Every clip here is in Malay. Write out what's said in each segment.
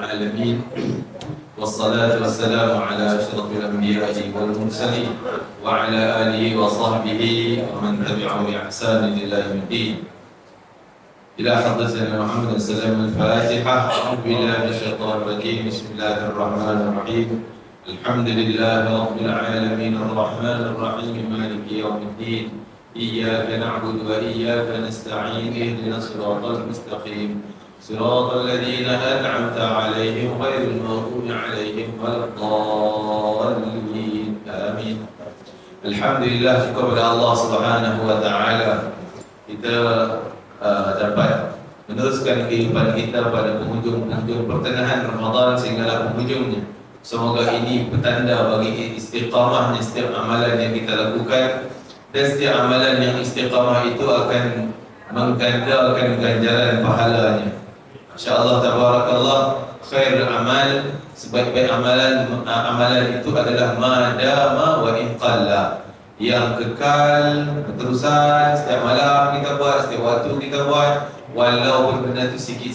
العالمين والصلاة والسلام على أشرف الأنبياء والمرسلين وعلى آله وصحبه ومن تبعه بإحسان إلى يوم الدين. إلى حضرة سيدنا محمد وسلم الفاتحة. أعوذ بالله من الشيطان الرجيم. بسم الله الرحمن الرحيم. الحمد لله رب العالمين الرحمن الرحيم مالك يوم الدين. إياك نعبد وإياك نستعين. اهدنا الصراط المستقيم صراط الذين أنعمت عليهم غير المغضوب عليهم ولا الضالين. آمين. Alhamdulillah, syukur kepada Allah Subhanahu wa taala. Kita dapat meneruskan kehidupan kita pada penghujung pertengahan Ramadan sehinggalah penghujungnya. Semoga ini petanda bagi istiqamahnya setiap amalan yang kita lakukan, dan setiap amalan yang istiqamah itu akan menggandakan ganjaran pahalanya. InsyaAllah tabarakallah, khairul amal, sebaik-baik amalan itu adalah madama wa inqalla, yang kekal berterusan. Setiap malam kita buat, setiap waktu kita buat, walaupun benda itu sikit.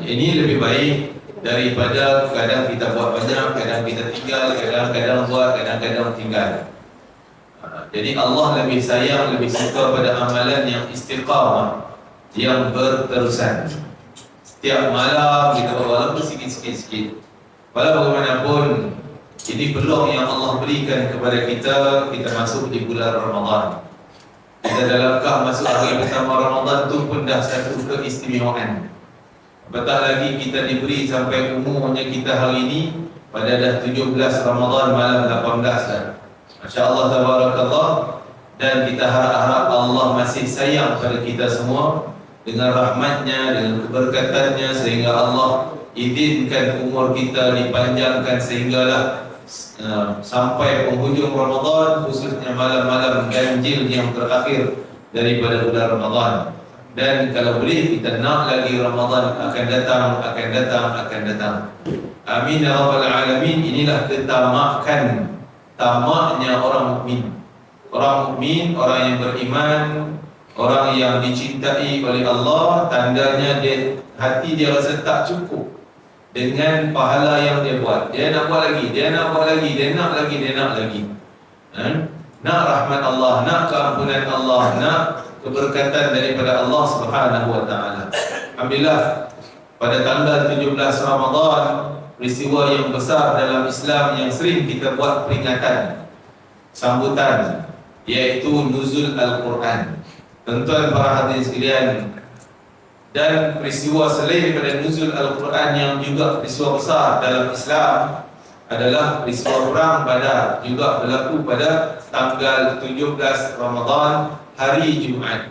Ini lebih baik daripada kadang kita buat banyak, kadang kita tinggal, kadang-kadang buat, kadang-kadang tinggal. Jadi Allah lebih sayang, lebih suka pada amalan yang istiqamah, yang berterusan. Setiap malam kita buat, walaupun sikit. Walau bagaimanapun, ini peluang yang Allah berikan kepada kita masuk di bulan Ramadan. Kita dalamkah masuk hari pertama Ramadan itu pun dah satu keistimewaan. Apatah lagi kita diberi sampai umurnya kita hari ini, pada dah 17 Ramadan malam 18 dah. Masya-Allah tabarakallah. Dan kita harap Allah masih sayang pada kita semua dengan rahmatnya, dengan keberkatannya, sehingga Allah izinkan umur kita dipanjangkan sehinggalah sampai penghujung Ramadan, khususnya malam-malam ganjil yang terakhir daripada bulan Ramadan. Dan kalau boleh kita nak lagi Ramadan akan datang. Amin ya rabbal alamin. Inilah tamaknya orang mukmin. Orang mukmin, orang yang beriman, orang yang dicintai oleh Allah, tandanya hati dia rasa tak cukup dengan pahala yang dia buat. Dia nak buat lagi, dia nak lagi. Nak rahmat Allah, nak keampunan Allah, nak keberkatan daripada Allah Subhanahu wa taala. Alhamdulillah, pada tanggal 17 Ramadan, peristiwa yang besar dalam Islam yang sering kita buat peringatan, sambutan, iaitu nuzul Al-Quran. Tuan-tuan para hadirin sekalian, dan peristiwa selain daripada nuzul Al-Quran yang juga peristiwa besar dalam Islam adalah peristiwa perang Badar, juga berlaku pada tanggal 17 Ramadan, hari Jumaat,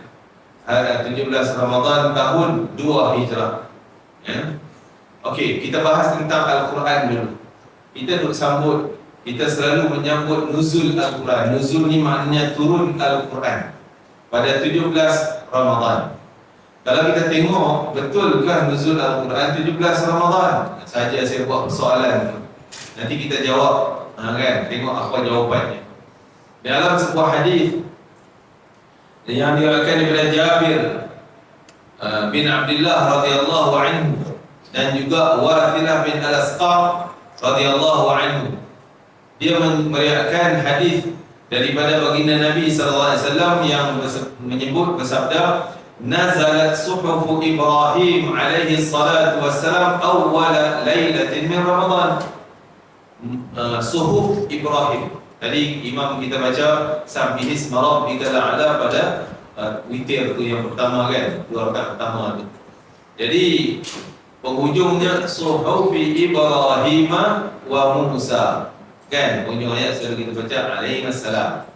17 Ramadan tahun 2 Hijrah. Okey, kita bahas tentang Al-Quran dulu. Kita duk sambut, kita selalu menyambut nuzul Al-Quran. Nuzul ni maknanya turun Al-Quran pada 17 Ramadan. Kalau kita tengok, betulkah nuzul Al-Quran 17 Ramadan? Saja saya buat persoalan, nanti kita jawab, kan? Tengok apa jawapannya. Dalam sebuah hadis yang diriwayatkan daripada Jabir bin Abdullah radhiyallahu anhu, dan juga Wathilah bin Al-Asqa radhiyallahu anhu, dia meriwayatkan hadis daripada baginda Nabi sallallahu alaihi wasallam yang menyebut, bersabda, nazalat suhufu Ibrahim alaihi salatu wassalam awwala lailatin min Ramadan. Suhuf Ibrahim. Tadi imam kita baca Sabbihisma rabbikal a'la pada witir tu yang pertama, kan? 2 rakaat pertama tu. Jadi penghujungnya suhufi Ibrahim wa Musa, kan? Penghujung ayat selalu kita baca alaihi assalam,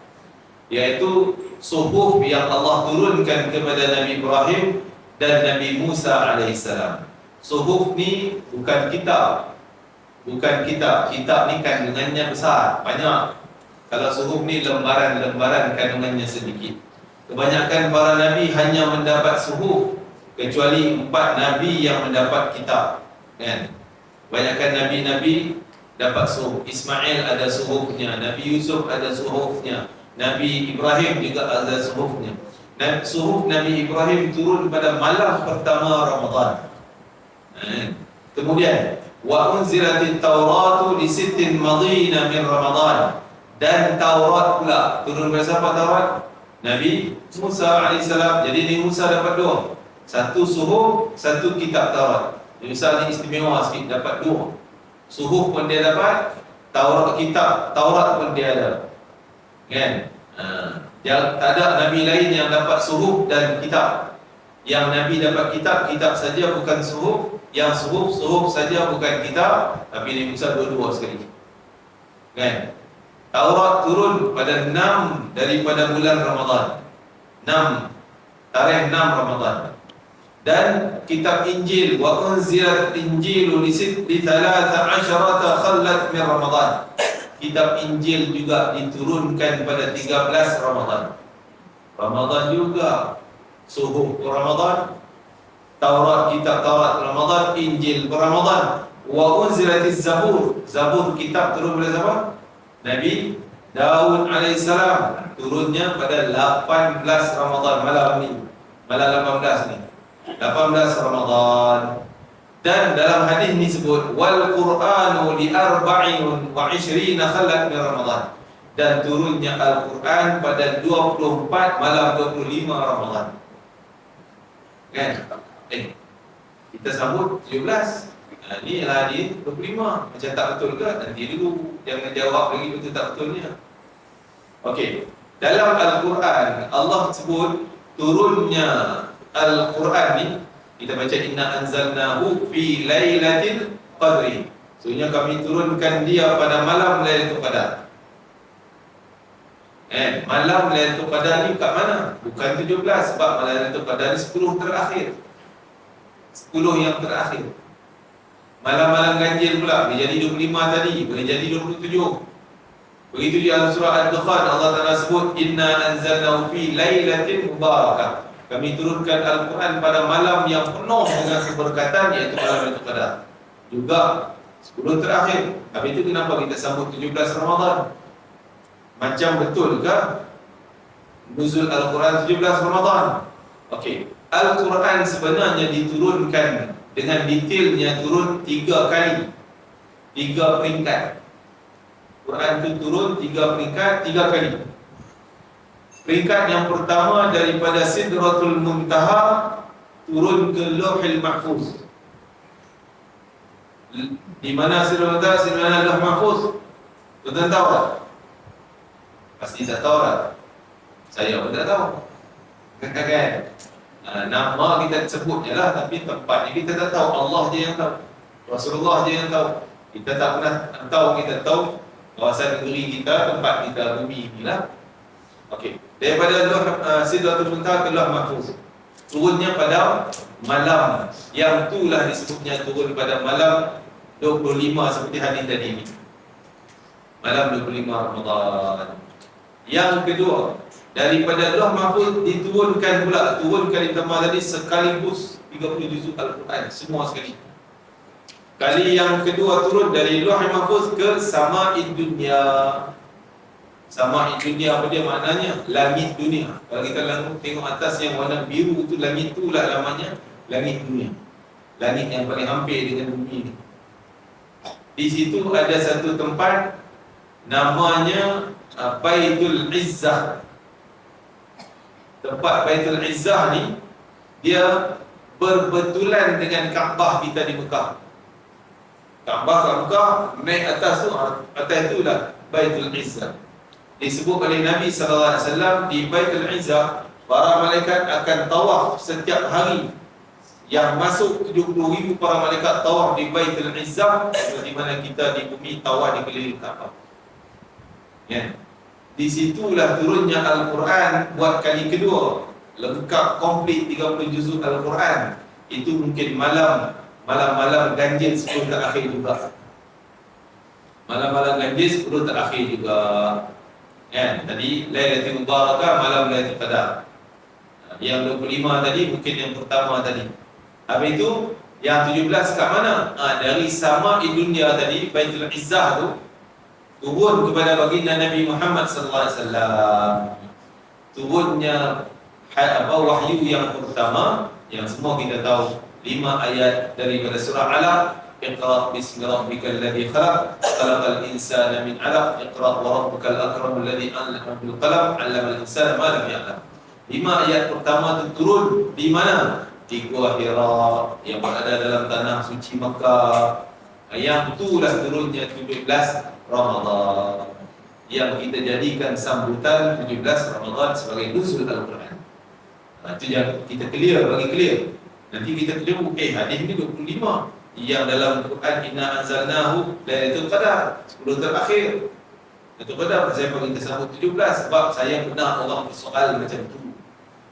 iaitu suhuf yang Allah turunkan kepada Nabi Ibrahim dan Nabi Musa alaihissalam. Suhuf ni bukan kitab. Kitab ni kandungannya besar, banyak. Kalau suhuf ni lembaran kandungannya sedikit. Kebanyakan para Nabi hanya mendapat suhuf, kecuali 4 Nabi yang mendapat kitab, kan? Kebanyakan Nabi-Nabi dapat suhuf. Ismail ada suhufnya, Nabi Yusuf ada suhufnya, Nabi Ibrahim juga ada suhufnya. Dan suhuf Nabi Ibrahim turun pada malam pertama Ramadan. Kemudian wa unzilatit tauratu li sittin madina min Ramadan, dan Taurat pula turun pada siapa Taurat? Nabi Musa alaihissalam. Jadi Nabi Musa dapat dua, satu suhuf, satu kitab Taurat. Nabi Musa ni istimewa sikit, dapat dua. Suhuf pun dia dapat, Taurat, kitab Taurat pun dia ada. Kan? Tak ada Nabi lain yang dapat suhuf dan kitab. Yang Nabi dapat kitab, kitab saja bukan suhuf. Yang suhuf, suhuf saja bukan kitab. Tapi Nabi Musa dua-dua sekali. Kan? Taurat turun pada 6 daripada bulan Ramadan. 6, tarikh 6 Ramadan. Dan kitab Injil, wa unzilat Injilu li 13 khallat min Ramadan. Kitab Injil juga diturunkan pada 13 Ramadan. Ramadan juga, suhuf Ramadan, Taurat, kitab Taurat Ramadan, Injil Ramadan. Wa unzilatiz Zabur. Zabur kitab turun pada siapa? Nabi Daud alaihissalam. Turunnya pada 18 Ramadan, malam ni. Malam 18 ni. 18 Ramadan. Dan dalam hadis ni sebut wal Qur'anu li 24 khallat min Ramadan. Dan turunnya Al-Quran pada 24 malam 25 Ramadan. Kan? Kita sambut 17. Ni lah hadis 25. Macam tak betul ke? Nanti dulu. Jangan jawab lagi betul tak betulnya. Okey. Dalam Al-Quran Allah sebut turunnya Al-Quran ni, kita baca inna anzalnahu fi lailatul qadri. Sebenarnya kami turunkan dia pada malam Lailatul Qadar. Malam Lailatul Qadar ni kat mana? Bukan 17, sebab malam Lailatul Qadar ni 10 terakhir. 10 yang terakhir. Malam-malam ganjil pula boleh jadi 25 tadi, boleh jadi 27. Begitu di dalam surah Al-Dukhan Allah Ta'ala sebut inna anzalnahu fi lailatin mubarakah. Kami turunkan Al-Quran pada malam yang penuh dengan keberkatan, iaitu malam Lailatul Qadar. Juga 10 terakhir. Habis itu kenapa kita sambut 17 Ramadan? Macam betul ke nuzul Al-Quran 17 Ramadan? Okey. Al-Quran sebenarnya diturunkan dengan detailnya, turun 3 kali, 3 peringkat. Quran itu turun 3 peringkat, 3 kali. Peringkat yang pertama daripada Sidratul Muntaha turun ke Lauhul Mahfuz. Di mana Sidratul Muntaha, di mana Lauhul Mahfuz? Tuan-tuan tahu tak? Pasti tak tahu tak? Saya pun tak tahu. Kan? Nama kita sebut je lah, tapi tempatnya kita tak tahu. Allah je yang tahu, Rasulullah je yang tahu. Kita tak pernah tahu. Kita tahu kawasan negeri kita, tempat kita, bumi inilah. Okey. Daripada Sidratul Muntaha ke Lauhul Mahfuz, turunnya pada malam yang itulah disebutnya turun pada malam 25 seperti hadis tadi ni. Malam 25 Ramadan. Yang kedua, daripada Lauh Mahfuz diturunkan pula, turun kali pertama tadi sekaligus 30 juzuk Al-Quran, semua sekali. Kali yang kedua turun dari Lauh Mahfuz ke Sama'id Dunia. Sama'id Dunia apa dia maknanya? Langit dunia. Kalau kita tengok atas yang warna biru tu, langit tu lah namanya langit dunia. Langit yang paling hampir dengan bumi ni. Di situ ada satu tempat namanya Baitul Izzah. Tempat Baitul Izzah ni dia berbetulan dengan Kaabah kita di Mekah. Kaabah kat Mekah, naik atas tu, atas itulah Baitul Izzah. Disebut oleh Nabi SAW di Baitul Izzah, para malaikat akan tawaf setiap hari. Yang masuk 70,000 para malaikat tawaf di Baitul Izzah, seperti mana kita di bumi tawaf di keliling Kaabah. Ya. Di situlah turunnya Al-Quran buat kali kedua, lengkap komplit 30 juzuk Al-Quran. Itu mungkin malam-malam ganjil 10 terakhir juga. Malam-malam ganjil 10 terakhir juga. Ya, tadi Lailatul Mubarakah, malam Lailatul Qadar. Yang 25 tadi mungkin yang pertama tadi. Habis itu yang 17 kat mana? Dari Sama'id Dunia tadi, Baitul Izzah tu turun kepada baginda Nabi Muhammad sallallahu alaihi wasallam. Turunnya wahyu yang pertama, yang semua kita tahu 5 ayat daripada surah Alaq. Iqra bismi rabbikal ladzi khalaq, khalaqal insana min 'alaq, iqra wa rabbukal akram alladzi 'allama bil qalam, 'allamal insana ma lam ya'lam. 5 ayat pertama itu turun di mana? Di Gua Hira yang berada dalam tanah suci Makkah. Yang itulah turunnya 17 Ramadan, yang kita jadikan sambutan 17 Ramadan sebagai nuzul Al-Quran. Itu yang kita clear, bagi clear. Nanti kita clear, hadis ni 25 yang dalam Quran, inna anzalnahu lailatul qadar, 10 terakhir. Lailatul qadar, saya pun kita sambut 17 sebab saya pernah orang bersoal macam tu.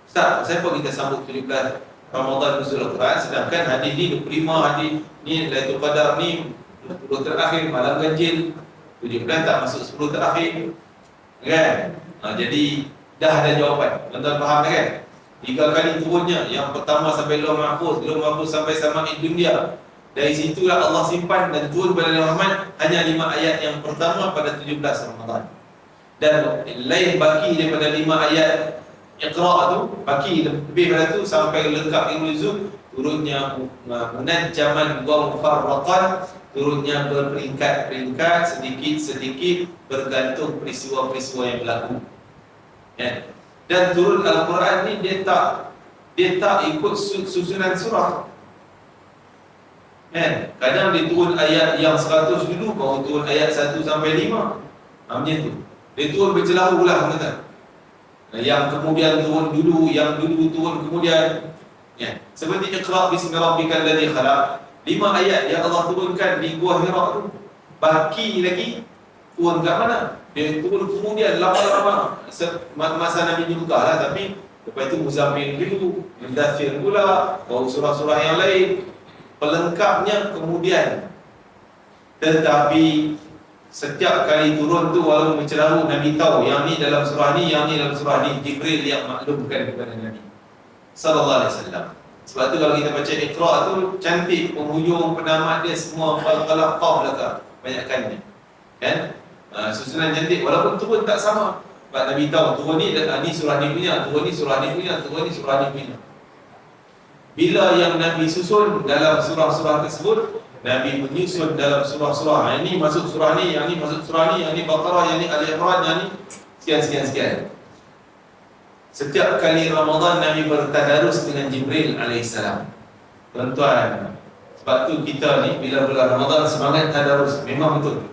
Ustaz, saya pun kita sambut 17 Ramadan nuzul Al-Quran, sedangkan hadis ni 25 hadis ni lailatul qadar ni 10 terakhir, malam ganjil 17 tak masuk 10 terakhir, kan? Jadi dah ada jawapan. Tuan-tuan faham kan? 3 kali turunnya. Yang pertama sampai Lauh Mahfuz, Lauh Mahfuz sampai Sama'id Dunia. Dari situlah Allah simpan dan turun pada Rahman hanya 5 ayat yang pertama pada 17 Ramadan. Dan lain baki daripada 5 ayat Iqra' tu, baki lebih pada tu sampai lengkap ilmu nuzul, turunnya munajjaman wa mufarraqan, turunnya berperingkat-peringkat, sedikit-sedikit bergantung peristiwa-peristiwa yang berlaku. Ya. Dan turun Al-Quran ni dia tak ikut susunan surah. Kan? Kadang dia turun ayat yang 100 dulu, baru turun ayat 1 sampai 5. Macam tu. Dia turun bercelahu lah, kata. Yang kemudian turun dulu, yang dulu turun kemudian. Ya. Seperti Iqra bismi rabbikal ladzi khalaq. 5 ayat yang Allah turunkan di Gua Hira tu, baki lagi turun kat mana? Dia turun kemudian lama-lama masa Nabi juga lah, tapi lepas itu Muzammil dulu, Mudaththir pula, baru surah-surah yang lain. Pelengkapnya kemudian. Tetapi setiap kali turun tu walaupun bercelahu, Nabi tahu yang ni dalam surah ni, yang ni dalam surah ni. Jibril yang maklumkan kepada Nabi sallallahu alaihi wasallam. Sebab tu kalau kita baca Iqra tu cantik, penghujung, penamat dia semua qalaq qaf belakang, banyakkan ni. Kan? Susunan cantik walaupun turun tak sama. Sebab Nabi tahu turun ni surah ni punya, turun ni surah ni punya, turun ni surah ni punya. Bila yang Nabi susun dalam surah-surah tersebut, Nabi menyusun dalam surah-surah. Yang ni masuk surah ni, yang ni masuk surah ni, yang ni Baqarah, yang ni Ali Imran, yang ni sekian. Setiap kali Ramadan Nabi bertadarus dengan Jibril alaihissalam. Tuan-tuan, sebab tu kita ni bila bulan Ramadan semangat tadarus, memang betul.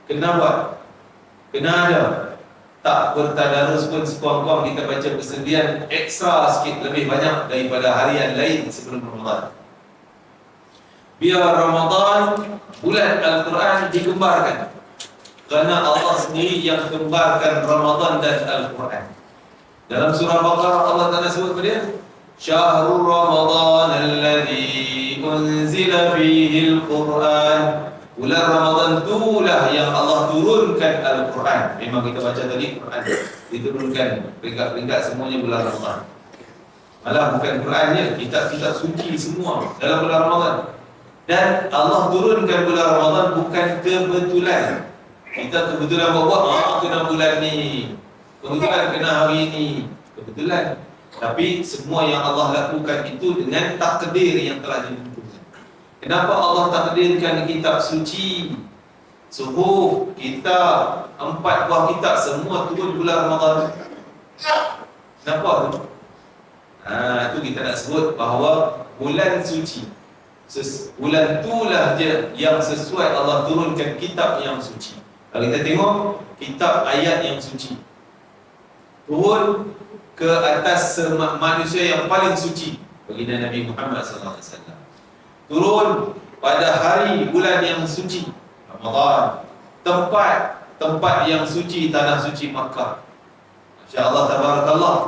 Kena buat, kena ada. Tak bertadarus pun sekurang-kurang kita baca persendirian ekstra sikit, lebih banyak daripada harian lain sebelum Ramadan. Biar Ramadan, bulan Al-Quran digembarkan, kerana Allah sendiri yang gembarkan Ramadan dan Al-Quran. Dalam surah Baqarah Allah Ta'ala sebut pada dia, Syahrul Ramadan alladhi unzila fihi Al-Quran. Bulan Ramadan itulah yang Allah turunkan Al-Quran. Memang kita baca tadi Quran diturunkan peringkat-peringkat semuanya bulan Ramadan. Malah bukan Qurannya, kitab-kitab suci semua dalam bulan Ramadan. Dan Allah turunkan bulan Ramadan bukan kebetulan. Kita kebetulan buat kena bulan ni, kebetulan kena hari ni, kebetulan. Tapi semua yang Allah lakukan itu dengan takdir yang telah ditentukan. Kenapa Allah takdirkan kitab suci, suhuf, kitab, 4 buah kitab semua turun bulan Ramadan? Kenapa tu? Itu kita nak sebut bahawa bulan suci, bulan itulah dia yang sesuai Allah turunkan kitab yang suci. Kalau kita tengok kitab ayat yang suci, turun ke atas manusia yang paling suci, baginda Nabi Muhammad SAW. Turun pada hari bulan yang suci Ramadan, tempat yang suci, tanah suci Makkah. Masya-Allah, tabarakallah.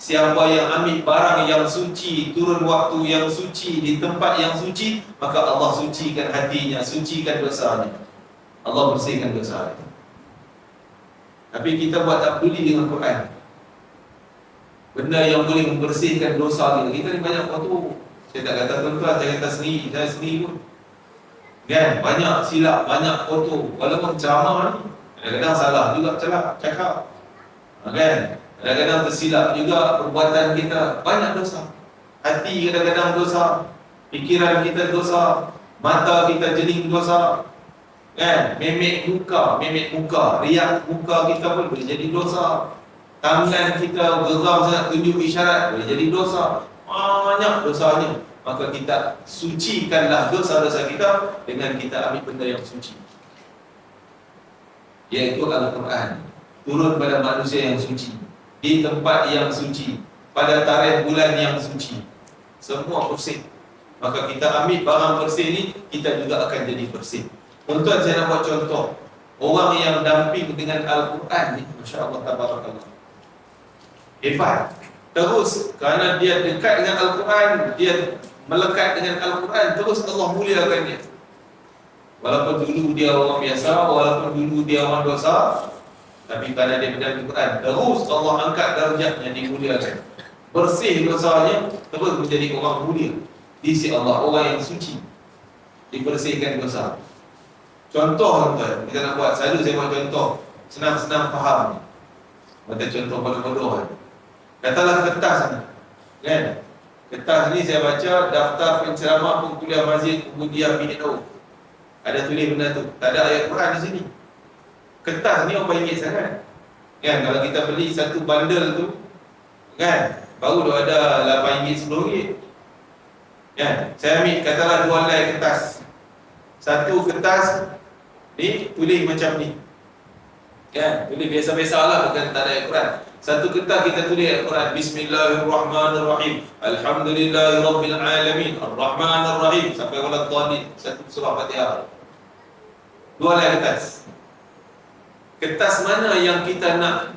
Siapa yang ambil barang yang suci, turun waktu yang suci, di tempat yang suci, maka Allah sucikan hatinya, sucikan dosanya. Allah bersihkan dosanya. Tapi kita buat tak peduli dengan Quran, benda yang boleh membersihkan dosa kita. Kita ni banyak waktu. Saya tak kata tuan-tuan, saya kata sendiri, saya sendiri pun. Kan? Banyak silap, banyak kotor. Walaupun ceramah ni, kadang-kadang salah juga cakap. Kan? Kadang-kadang tersilap juga perbuatan kita. Banyak dosa. Hati kadang-kadang dosa. Fikiran kita dosa, mata kita jeling dosa, kan? Memek muka, riak muka kita pun boleh jadi dosa. Tangan kita geram sangat tunjuk isyarat boleh jadi dosa. Banyak dosanya. Maka kita sucikanlah dosa-dosa kita dengan kita ambil benda yang suci, iaitu Al-Quran. Turun pada manusia yang suci, di tempat yang suci, pada tarikh bulan yang suci. Semua bersih. Maka kita ambil barang bersih ni, kita juga akan jadi bersih. Tuan-tuan, saya nak buat contoh. Orang yang damping dengan Al-Quran ni, Masya Allah, tabarakallah, hebat. Terus, kerana dia dekat dengan Al-Quran, dia melekat dengan Al-Quran, terus Allah muliakan dia. Walaupun dulu dia orang biasa, walaupun dulu dia orang dosa, tapi kerana dia mendapat Al-Quran, terus Allah angkat darjatnya, dimuliakan. Bersih dosanya, terus menjadi orang mulia di sisi Allah, orang yang suci, dibersihkan dosa. Contoh tuan, kita nak buat, selalu saya buat contoh senang-senang faham. Macam contoh bodoh-bodoh kan. Katalah kertas ni, kan? Kertas ni saya baca daftar penceramah pengkuliah Masjid Muhammadiyah Bidit Daud. Ada tulis benda tu, tak ada ayat Quran di sini. Kertas ni orang ringgit sangat, kan? Kalau kita beli satu bundle tu, kan, baru dah ada RM8, RM10, kan? Saya ambil katalah 2 helai kertas. Satu kertas ni tulis macam ni, kan? Tulis biasa-biasa lah, bukan tak ada ayat Quran. Satu kertas kita tulis ayat Quran, Bismillahirrahmanirrahim, Alhamdulillahirabbil alamin, Ar-Rahmanir-Rahim, sampai wala dhalin, satu surah Fatihah. 2 helai kertas. Kertas mana yang kita nak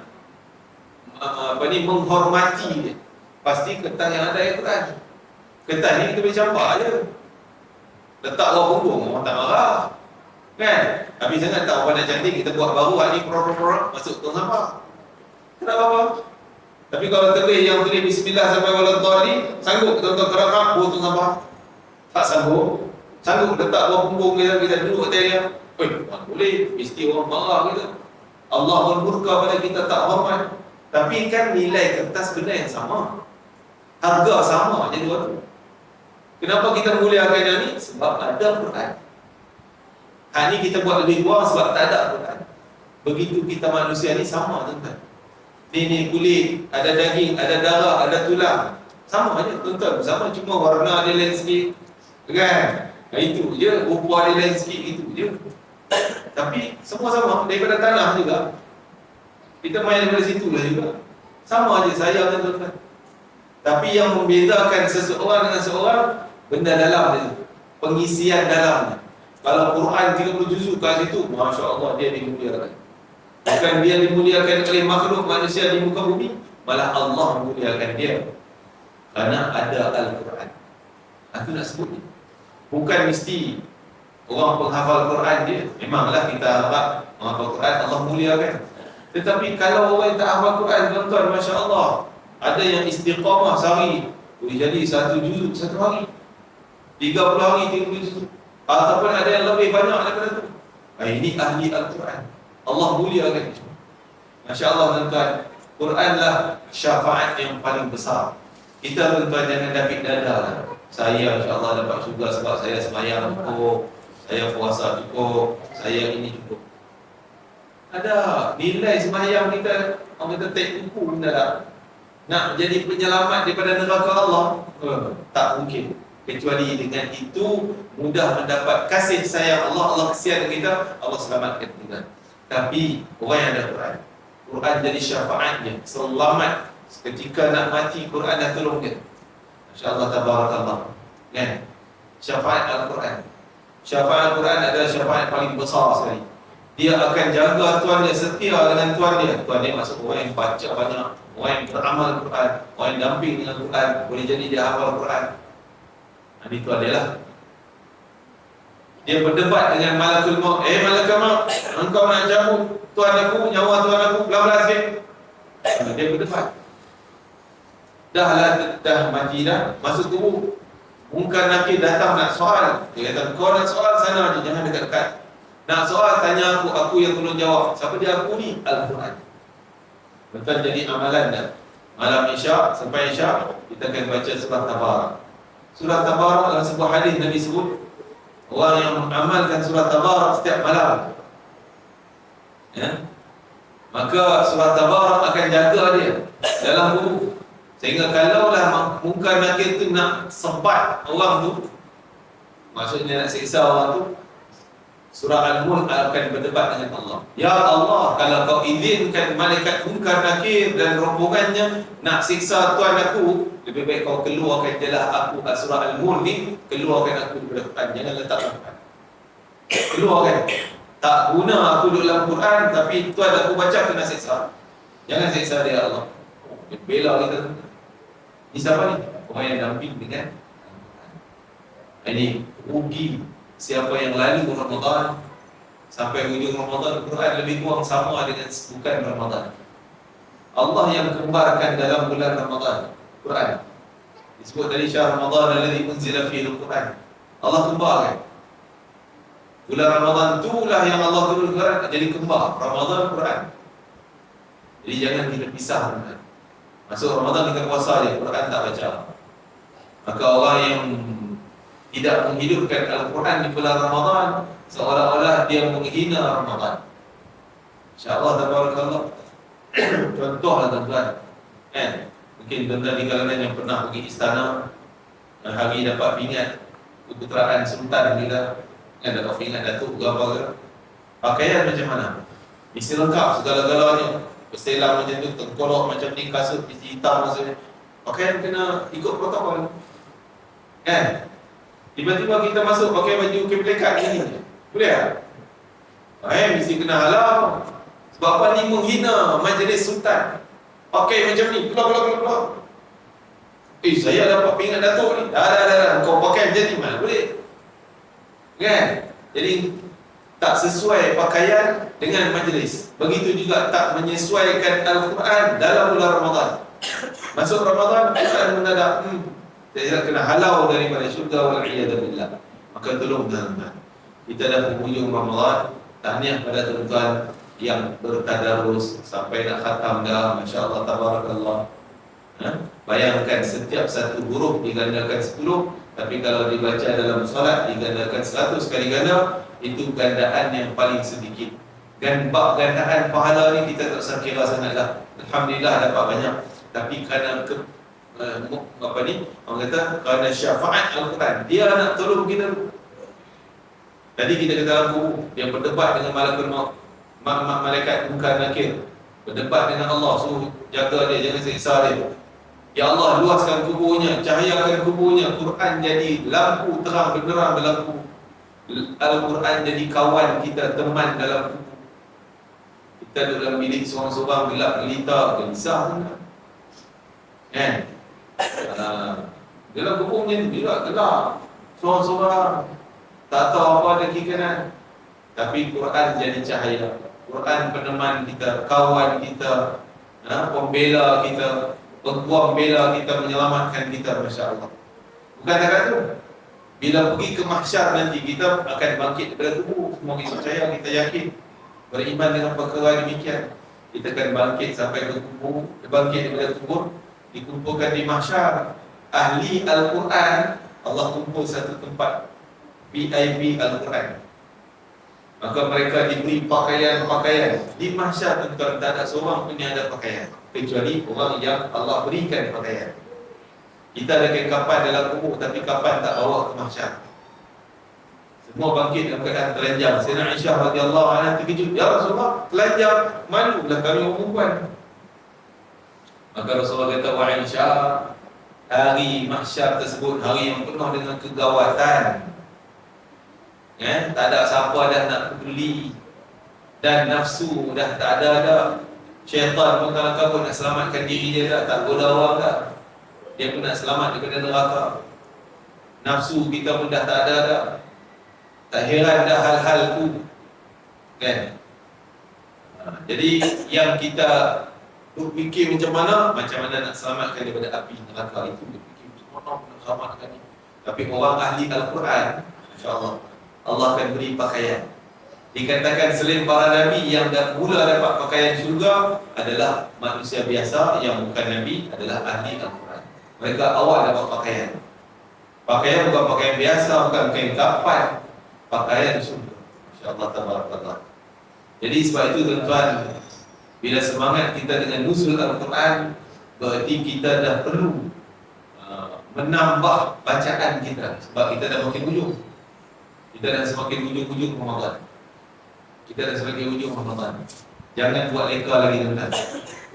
menghormati dia? Pasti kertas yang ada ayat Quran. Kertas ni kita boleh campak je, letak bawah punggung, orang tak marah, kan? Habis sangat tak apa nak cantik, kita buat baru hari prok masuk tong sampah, tak apa-apa. Tapi kalau tulis yang tulis Bismillah sampai wala dhalin, sanggup tuan-tuan kerakam buang tong sampah? Tak sanggup. Sanggup letak bawah punggung kita duduk atas dia? Tak boleh, mesti orang marah kita. Allah bermurka pada kita, tak hormat. Tapi kan nilai kertas benda yang sama, harga sama je dua tu. Kenapa kita muliakan yang ni? Sebab ada Quran. Hal ni kita buat lebih kurang sebab tak ada Quran. Begitu kita manusia ni sama, tuan-tuan. Ni kulit, ada daging, ada darah, ada tulang, sama je, tuan-tuan. Sama, cuma warna dia lain sikit, kan? Itu je, rupa dia lain sikit, itu je. Tapi semua sama, daripada tanah juga. Kita main daripada situ lah juga. Sama je, sayang kan, tuan-tuan. Tapi yang membezakan seseorang dengan seorang, benda dalam dia tu, pengisian dalamnya. Kalau Quran 30 juzuk kat situ, Masya Allah, dia dimuliakan. Bukan dia dimuliakan oleh makhluk manusia di muka bumi, malah Allah memuliakan dia kerana ada Al-Quran. Aku nak sebut ni, bukan mesti orang penghafal Quran dia. Memanglah kita harap menghafal Quran Allah muliakan. Tetapi kalau orang yang tak hafal Quran, tuan-tuan, Masya Allah, ada yang istiqamah sehari boleh jadi 1 juzuk satu hari, 30 hari 30 juzuk, ataupun ada yang lebih banyak daripada tu. Ini ahli Al-Quran, Allah muliakan. Masya Allah, tuan-tuan, Quranlah syafaat yang paling besar. Kita, tuan-tuan, jangan dapat dada lah, saya Insya Allah dapat syurga sebab saya sembahyang cukup, saya puasa cukup, saya ini cukup. Ada nilai sembahyang kita, orang kata tak buku benda lah. Nak jadi penyelamat daripada neraka Allah, tak mungkin. Kecuali dengan itu mudah mendapat kasih sayang Allah. Allah kasihan kita, Allah selamatkan kita. Tapi orang yang ada Quran, Quran jadi syafaatnya, selamat. Ketika nak mati, Quran dah tolong dia. InsyaAllah, tabarakallah, kan? Syafaat Al-Quran. Syafaat Al-Quran adalah syafaat paling besar sekali. Dia akan jaga tuan dia, setia dengan tuan dia. Tuan dia masuk orang yang baca banyak, orang yang beramal Quran, orang yang damping dengan Quran, boleh jadi dia hafal Quran. Ini tuan dia lah. Dia berdebat dengan Malakul Maut. Malakul Maut, engkau nak cabut tuan aku, nyawa tuan aku, pelan-pelan sikit. Dia berdebat. Dah mati dah, masuk tubuh. Mungkar Nakir datang nak soal. Dia kata, kau nak soal sana je, jangan dekat-dekat. Nak soal, tanya aku yang tolong jawab. Siapa dia aku ni? Al-Quran. Betul, jadi amalan dah. Malam Isyak sampai Isyak kita akan baca surah Tabarak. Surah Tabarak dalam sebuah hadis Nabi sebut, orang yang mengamalkan surah Tabarak setiap malam, ya, maka surah Tabarak akan jaga dia dalam guru. Sehingga kalaulah mungkar nakir tu nak sempat orang tu, maksudnya nak siksa orang tu, surah Al-Mulk akan berdebat dengan Allah. Ya Allah, kalau kau izinkan malaikat mungkar nakir dan rombongannya nak siksa tuan aku, lebih baik kau keluarkan jelah aku kat surah Al-Mulk ni, keluarkan aku daripada Quran, jangan letak Quran. Keluarkan. Tak guna aku duduk dalam Quran, tapi tuan aku baca kena siksa. Jangan siksa dia Allah. Bela kita. Ini siapa ni? Orang yang damping dengan Al-Quran. Ini rugi siapa yang lalu Ramadan sampai hujung Ramadan, Quran lebih kurang sama dengan bukan Ramadan. Allah yang kembarkan dalam bulan Ramadan Quran. Disebut dari syahr Ramadan alladzi unzila fihi al-Quran. Allah kembarkan. Bulan Ramadan itulah yang Allah turunkan jadi kembar, Ramadan Quran. Jadi jangan kita pisah Ramadan. Masuk Ramadan kita puasa dia, Quran tak baca. Maka orang yang tidak menghidupkan Al-Quran di bulan Ramadan, seolah-olah dia menghina Ramadan. InsyaAllah, tabarakallah. Contohlah tuan-tuan, mungkin tuan-tuan di kalangan yang pernah pergi istana, hari dapat pingat keputeraan Sultan bila dapat pingat Datuk ke apa ke, pakaian macam mana? Mesti lengkap segala-galanya. Berselang macam tu, tengkolok macam ni, kasut mesti hitam maksudnya. Pakaian kena ikut protokol. Kan? Tiba-tiba kita masuk pakai baju keplekat ni. Boleh tak? Mesti kena halau. Sebab apa ni menghina majlis sultan. Pakai macam ni, keluar. Saya dapat pingat Datuk ni. Dah. Kau pakai macam ni mana boleh? Kan? Jadi tak sesuai pakaian dengan majlis. Begitu juga tak menyesuaikan Al-Quran dalam bulan Ramadan. Masuk Ramadan, Quran mendadak saya kena halau daripada syurga wal-iyadzubillah. Maka tolong tuan-tuan, kita dah penghujung Ramadan. Tahniah pada tuan-tuan yang bertadarus sampai nak khatam dah, masya-Allah, tabarakallah. Bayangkan setiap satu huruf digandakan 10, tapi kalau dibaca dalam solat digandakan 100 kali ganda. Itu gandaan yang paling sedikit. Dan bab gandaan pahala ni kita tak usah kira sangatlah. Alhamdulillah dapat banyak. Tapi kerana orang kata kerana syafaat Al-Quran, dia nak tolong kita. Tadi kita kata aku, dia berdebat dengan malaikat maut, malaikat mungkar nakir, berdebat dengan Allah, suruh jaga dia, jangan siksa dia. Ya Allah, luaskan kuburnya, cahayakan kuburnya. Quran jadi lampu terang benderang dalam kubur. Al-Quran jadi kawan kita, teman dalam kubur. Kita duduk dalam bilik seorang-seorang, gelap gelita, gelisah kan? Dalam kubur macam tu juga, gelap, seorang-seorang, tak tahu apa ada kiri kanan. Tapi Quran jadi cahaya. Quran peneman kita, kawan kita, pembela kita, peguam bela kita, menyelamatkan kita, Masya Allah. Bukan takat tu, bila pergi ke mahsyar nanti, kita akan bangkit daripada kubur. Semua kita percaya, kita yakin, beriman dengan perkara demikian. Kita akan bangkit sampai ke kubur, bangkit daripada kubur, dikumpulkan di mahsyar. Ahli Al-Quran, Allah kumpul satu tempat, VIP Al-Quran. Maka mereka diberi pakaian-pakaian. Di mahsyar tuan-tuan, tak ada seorang pun yang ada pakaian, kecuali orang yang Allah berikan pakaian. Kita ada kain kapan dalam kubur, tapi kapan tak bawa ke mahsyar. Semua bangkit dalam keadaan telanjang. Sayyidina Aisyah radhiyallahu anha terkejut, ya Rasulullah, telanjang, malulah kami orang perempuan. Maka Rasulullah kata, wahai Aisyah, hari mahsyar tersebut hari yang penuh dengan kegawatan. Tak ada siapa dah nak peduli, dan nafsu dah tak ada dah. Syaitan pun kalau nak selamatkan diri dia dah, tak goda orang dah. Dia pun nak selamat daripada neraka. Nafsu kita pun dah tak ada dah. Tak heran dah hal-hal tu, kan? Jadi yang kita berfikir macam mana nak selamatkan daripada api neraka itu, berfikir macam mana nak selamatkan ni. Tapi orang ahli Al-Quran, insya-Allah, Allah akan beri pakaian. Dikatakan selain para Nabi yang dah mula dapat pakaian syurga adalah manusia biasa yang bukan Nabi, adalah ahli Al-Quran. Mereka awal dapat pakaian. Pakaian bukan pakaian biasa, bukan kain kapan, pakaian syurga. InsyaAllah tabarakallah. Jadi sebab itu tuan-tuan, bila semangat kita dengan nuzul Al-Quran, berarti kita dah perlu menambah bacaan kita. Sebab kita dah makin hujung. Kita dah semakin hujung-hujung Ramadan. Kita dah semakin hujung Ramadan. Jangan buat leka lagi tuan-tuan.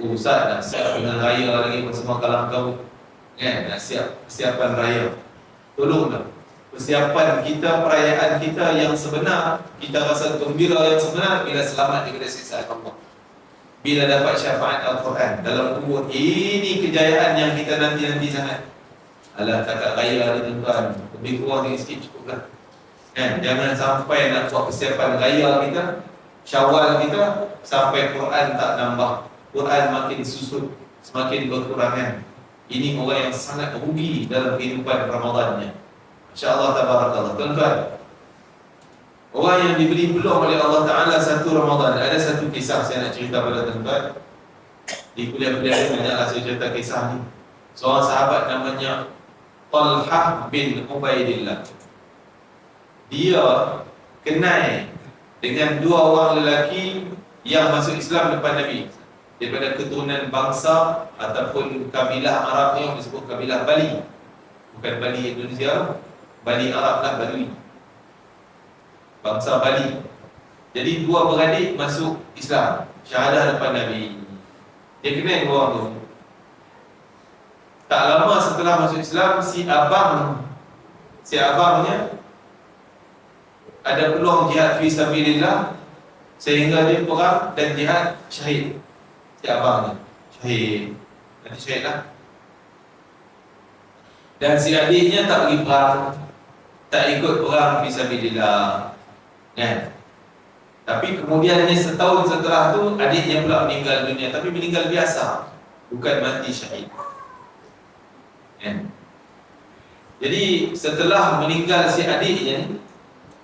Ustaz nak siap dengan raya lagi bersama kalang kau. Kan, nak siap persiapan raya. Tolonglah. Persiapan kita, perayaan kita yang sebenar, kita rasa gembira yang sebenar bila selamat daripada siksaan Allah. Bila dapat syafaat Al-Quran dalam umur ini, kejayaan yang kita nanti-nanti sangat. Alah, takat raya ni tuan-tuan, lebih kurang sikit cukuplah. Kan, jangan sampai nak buat persiapan raya kita, Syawal kita, sampai Quran tak nambah, Quran makin susut, semakin berkurangan. Ini orang yang sangat rugi dalam kehidupan Ramadannya. InsyaAllah tabarakallah. Tuan-tuan, orang yang diberi peluang oleh Allah Ta'ala satu Ramadan. Ada satu kisah saya nak cerita pada tuan-tuan. Di kuliah-kuliah ni banyaklah saya cerita kisah ni. Seorang sahabat namanya Talhah bin Ubaidillah. Dia kenal dengan dua orang lelaki yang masuk Islam depan Nabi, daripada keturunan bangsa ataupun kabilah Arab yang disebut kabilah Bali. Bukan Bali Indonesia, Bali Arab lah, Badui, bangsa Bali. Jadi dua beradik masuk Islam, syahadah depan Nabi. Dia kenal dua orang tu. Tak lama setelah masuk Islam, si abangnya ada peluang jihad fi sabilillah, sehingga dia perang dan jihad, syahid. Si abangnya syahid, nanti syahid lah. Dan si adiknya tak pergi perang, tak ikut perang fi sabilillah, kan? Tapi kemudiannya setahun setelah tu, adiknya pula meninggal dunia. Tapi meninggal biasa, bukan mati syahid, kan? Jadi setelah meninggal si adiknya ni,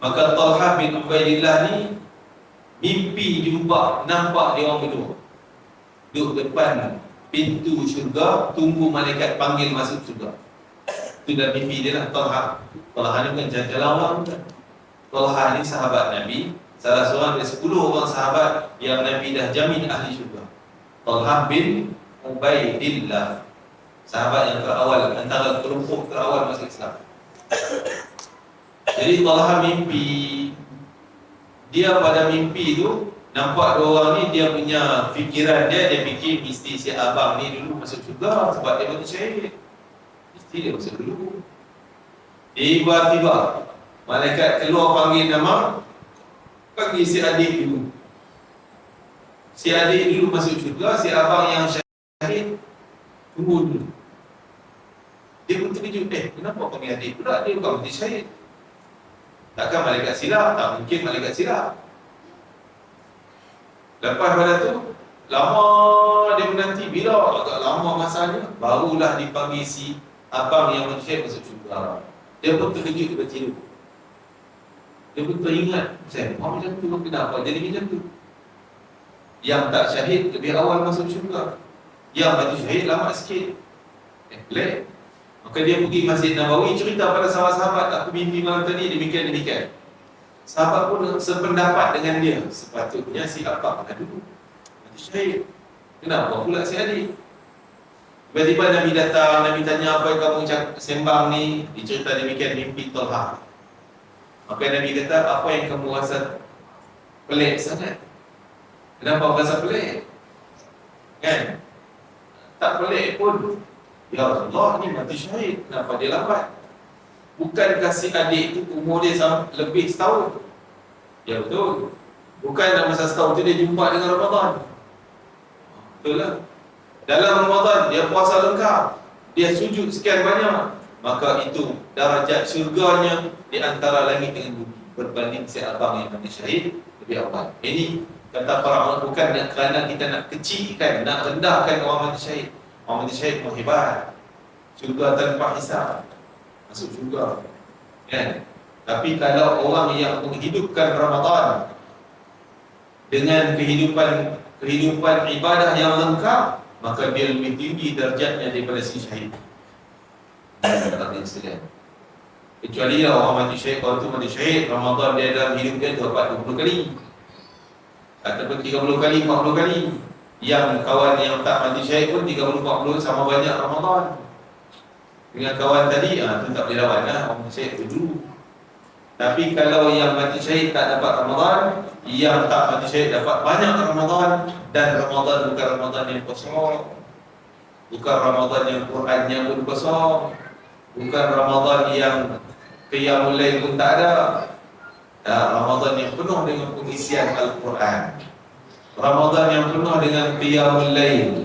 maka Talhah bin Ubaidillah ni mimpi jumpa, nampak dia orang berdua duduk depan pintu syurga, tunggu malaikat panggil masuk syurga. Itu dah mimpi dia lah. Talhah ni bukan jalan orang. Talhah ni sahabat Nabi, salah seorang dari 10 orang sahabat yang Nabi dah jamin ahli syurga. Talhah bin Ubaidillah, sahabat yang terawal, antara kelompok terawal masuk Islam. Jadi Talhah mimpi, dia pada mimpi tu nampak dua orang ni, dia punya fikiran dia fikir mesti si abang ni dulu masuk syurga sebab dia mati syahid, mesti dia masuk dulu. Tiba-tiba malaikat keluar panggil nama, panggil si adik dulu. Si adik dulu masuk syurga, si abang yang syahid tunggu dulu. Dia pun terkejut, kenapa panggil adik pula, dia bukan mati syahid. Takkan malaikat silap? Tak mungkin malaikat silap. Lepas pada tu, lama dia menanti, bila agak lama masanya, barulah dipanggil si abang yang syahid masuk syurga. Dia pun terkejut, dia bertidur. Dia pun teringat, macam tu, kenapa jadi macam tu? Yang tak syahid lebih awal masuk syurga, yang mati syahid lama sikit. Pelik. Maka dia pergi Masjid Nabawi, cerita pada sahabat-sahabat, aku mimpi malam tadi demikian-demikian. Sahabat pun sependapat dengan dia, sepatutnya si abang dulu mati syahid, kenapa pula si adik? Tiba-tiba Nabi datang, Nabi tanya, apa yang kamu sembang ni? Dicerita demikian mimpi Talhah. Maka Nabi kata, apa yang kamu rasa pelik sangat? Kenapa rasa pelik? Kan? Tak pelik pun. Ya Rasulullah, ni mati syahid, kenapa dia lambat? Bukankah si adik itu umur dia lebih setahun? Ya betul. Bukan dalam masa setahun tu dia jumpa dengan Ramadan. Betul lah. Dalam Ramadan dia puasa lengkap, dia sujud sekian banyak, maka itu darajat syurganya di antara langit dengan bumi, berbanding si abang yang mati syahid lebih awal. Ini kata para ulama, bukan kerana kita nak kecilkan, nak rendahkan orang mati syahid. Orang mati syahid pun hebat, syurga tanpa hisab, masuk syurga, kan? Tapi kalau orang yang menghidupkan Ramadan dengan kehidupan ibadah yang lengkap, maka dia lebih tinggi darjatnya daripada si syahid. Kecuali lah orang mati syahid, orang tu mati syahid, Ramadan dia dalam hidup dia dapat 20 kali ataupun 30 kali, 40 kali. Yang kawan yang tak mati syahid pun 30, 40 sama banyak Ramadan. Dengan kawan tadi, tu tak boleh lawan lah, orang mati syahid dulu. Tapi kalau yang mati syahid tak dapat Ramadan, yang tak mati syahid dapat banyak Ramadan. Dan Ramadan bukan Ramadan yang kosong, bukan Ramadan yang Qurannya pun kosong, bukan Ramadan yang qiyamul lail pun tak ada. Ramadan yang penuh dengan pengisian Al-Quran, Ramadan yang penuh dengan qiyamul lail,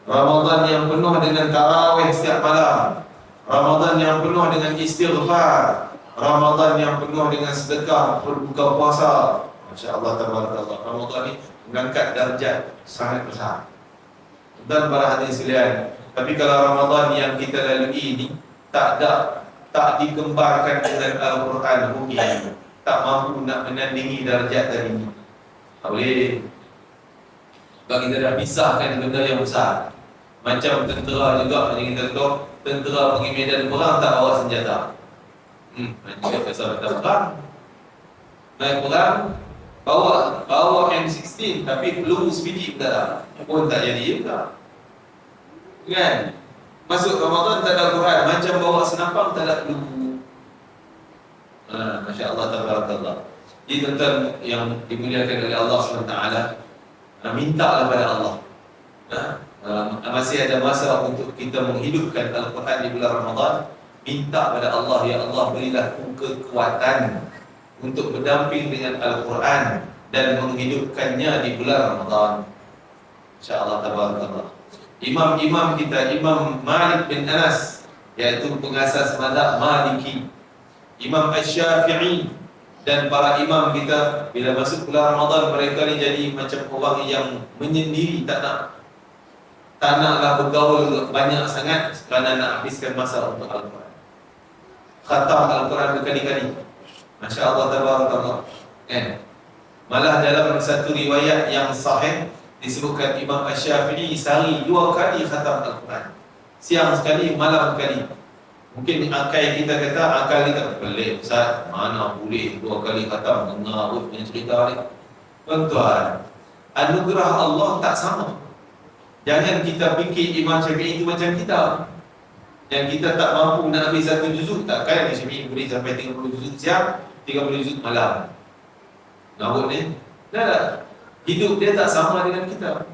Ramadan yang penuh dengan tarawih setiap malam, Ramadan yang penuh dengan istighfar, Ramadan yang penuh dengan sedekah, berbuka puasa. Masya-Allah, tabarakallah. Ramadan ni mengangkat darjat sangat besar. Dan para hadirin sekalian, tapi kalau Ramadan yang kita lalui ini tak digembarkan dengan Al-Quran mungkin tak mampu nak menandingi darjat tadi ni. Tak boleh. Sebab kita dah pisahkan benda yang besar. Macam tentera juga, macam kita tahu, tentera pergi medan perang tak bawa senjata. Macam pasal tak perang. Naik perang bawa M16 tapi peluru sebiji pun tak ada. Pun tak jadi juga. Kan? Masuk Ramadan tak ada Quran, macam bawa senapang tak ada peluru. Masya Allah, tabarakallah. Jadi tuan-tuan yang dimuliakan oleh Allah SWT, mintalah pada Allah. Masih ada masa untuk kita menghidupkan Al-Quran di bulan Ramadan. Minta pada Allah, ya Allah berilah kekuatan untuk berdamping dengan Al-Quran dan menghidupkannya di bulan Ramadan. InsyaAllah, tabarakallah. Imam-imam kita, Imam Malik bin Anas, iaitu pengasas mazhab Maliki, Imam Asy-Syafi'i dan para imam kita, bila masuk bulan Ramadan mereka ni jadi macam orang yang menyendiri, tak naklah bergaul banyak sangat kerana nak habiskan masa untuk Al-Quran. Khatam Al-Quran berkali-kali. Masya Allah, tabarakallah. Kan? Malah dalam satu riwayat yang sahih disebutkan Imam Asy-Syafi'i sehari 2 kali khatam Al-Quran. Siang sekali, malam sekali. Mungkin akal kita kata, akal kita pelik, Ustaz, mana boleh 2 kali khatam, mengarut punya cerita ni. Tuan-tuan, anugerah Allah tak sama. Jangan kita fikir Imam Syafi'i itu macam kita, yang kita tak mampu nak habis 1 juzuk. Takkan Imam Syafi'i boleh sampai 30 juzuk siang, 30 juzuk malam. Ngarut ni? Tak. Hidup dia tak sama dengan kita.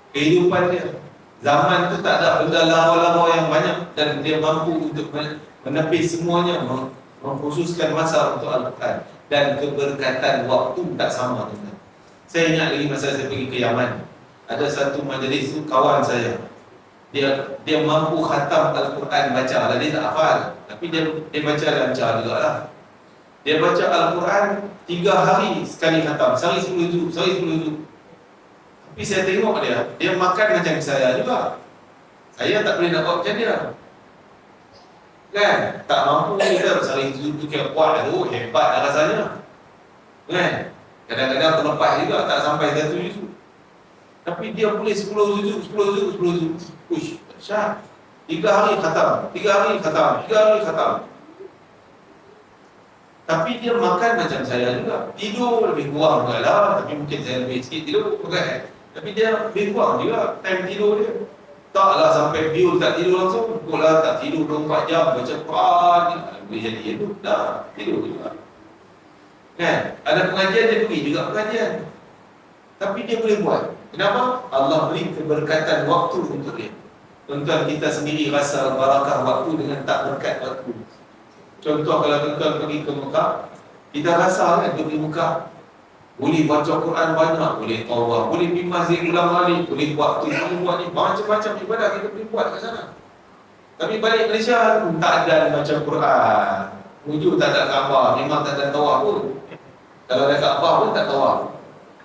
Kehidupan dia, zaman tu tak ada benda lawa-lawa yang banyak, dan dia mampu untuk menepis semuanya, mengkhususkan masa untuk Al-Quran. Dan keberkatan waktu tak sama dengan. Saya ingat lagi masa saya pergi ke Yaman, ada satu majlis tu kawan saya, dia mampu khatam Al-Quran baca lah. Dia tak hafal, tapi dia baca lancar juga lah. Dia baca Al-Quran 3 hari sekali khatam, sehari 10 juzuk, sehari 10 juzuk. Tapi saya tengok dia makan macam saya juga. Saya tak boleh nak buat macam dia. Kan? Tak mampu kita sehari juzuk tu kira kuat tu, hebat dah rasanya. Kan? Kadang-kadang terlepas juga, tak sampai 1 juzuk. Tapi dia boleh 10 juzuk, 10 juzuk, 10 juzuk. Push, syah. 3 hari khatam, 3 hari khatam, 3 hari khatam. Tapi dia makan macam saya juga. Tidur lebih kurang juga lah. Tapi mungkin saya lebih sikit tidur, kan? Tapi dia lebih kurang juga time tidur dia. Taklah sampai biul tak tidur langsung. Pukul lah tak tidur 24 jam baca Quran. Boleh jadi itu, dah tidur juga. Kan? Ada pengajian dia pergi juga pengajian. Tapi dia boleh buat. Kenapa? Allah beri keberkatan waktu untuk dia. Tuan-tuan, kita sendiri rasa barakah waktu dengan tak berkat waktu. Contoh, kalau tuan-tuan pergi ke Mekah, kita rasa kan pergi Mekah, boleh baca Quran banyak, boleh tawaf, boleh pergi masjid ulang balik, boleh buat tu, boleh buat ni, macam-macam ibadah kita boleh buat kat sana. Tapi balik Malaysia tak ada macam Quran. Wujud tak ada Kaabah, memang tak ada tawaf pun. Kalau ada Kaabah pun tak tawaf.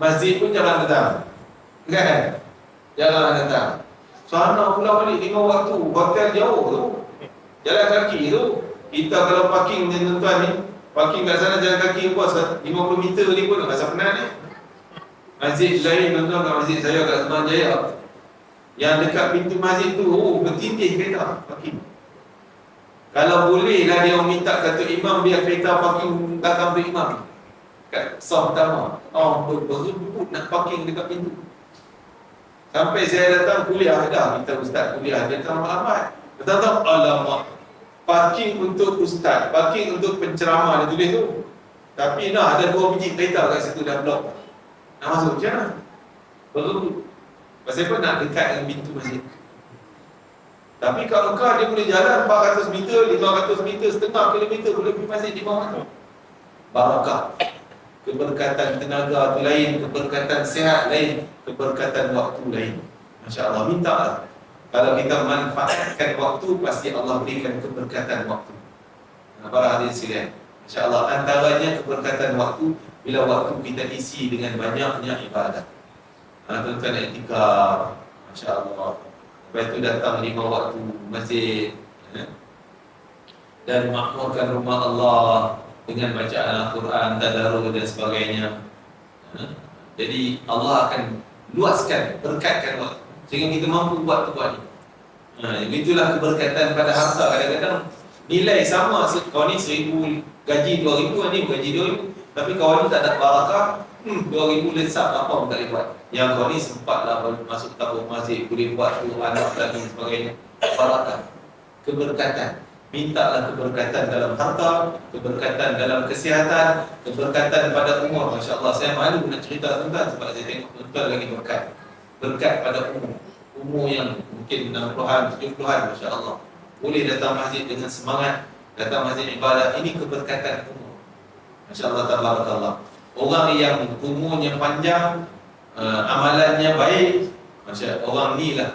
Masjid pun jangan datang. Kan? Jangan datang. Sana pulang balik 5 waktu, hotel jauh tu, jalan kaki tu. Kita kalau parking macam tuan-tuan ni, parking kat sana jalan kaki puas 50 meter ni pun rasa penat ni. Masjid lain tuan-tuan, kat masjid saya kat Semenanjung Jaya, yang dekat pintu masjid tu, bertindih kereta parking. Kalau bolehlah dia minta kata imam biar kereta parking belakang tu imam. Kat sah pertama. Oh, berebut nak parking dekat pintu. Sampai saya datang kuliah dah, kita ustaz kuliah dia tak ramai. Kata-kata, alamak, parking untuk ustaz, parking untuk penceramah dia tulis tu. Tapi ada 2 biji kereta kat situ dah blok. Nak masuk macam mana? Berebut. Pasal apa nak dekat dengan pintu masjid? Tapi kat Mekah dia boleh jalan 400 meter, 500 meter, setengah kilometer boleh pergi masjid di bawah tu. Barakah. Keberkatan tenaga tu lain, keberkatan sihat lain, keberkatan waktu lain. Masya Allah, minta lah. Kalau kita manfaatkan waktu, pasti Allah berikan keberkatan waktu. Para hadirin sekalian, Masya Allah, antaranya keberkatan waktu bila waktu kita isi dengan banyaknya ibadah. Tuan-tuan etika, Masya Allah. Lepas itu datang 5 waktu masjid, dan makmurkan rumah Allah dengan bacaan Al-Quran, tadarus dan sebagainya. Jadi Allah akan luaskan, berkatkan waktu sehingga kita mampu buat ni. Itulah keberkatan pada harta. Kadang-kadang nilai sama, kau ni 1000 gaji 2000, ni gaji 2000, tapi kawan ni tak ada barakah, 2000 lesap apa pun tak boleh buat. Yang kau ni sempatlah masuk tabung masjid, boleh buat tu, anak dan sebagainya. Barakah, keberkatan. Mintalah keberkatan dalam harta, keberkatan dalam kesihatan, keberkatan pada umur. Masya Allah, saya malu nak cerita tuan-tuan sebab saya tengok tuan-tuan lagi berkat. Berkat pada umur yang mungkin 60-an, 70-an, Masya Allah. Boleh datang masjid dengan semangat, datang masjid ibadah. Ini keberkatan umur. Masya Allah, tabarakallah. Orang yang umurnya panjang, amalannya baik, Masya Allah, orang ni lah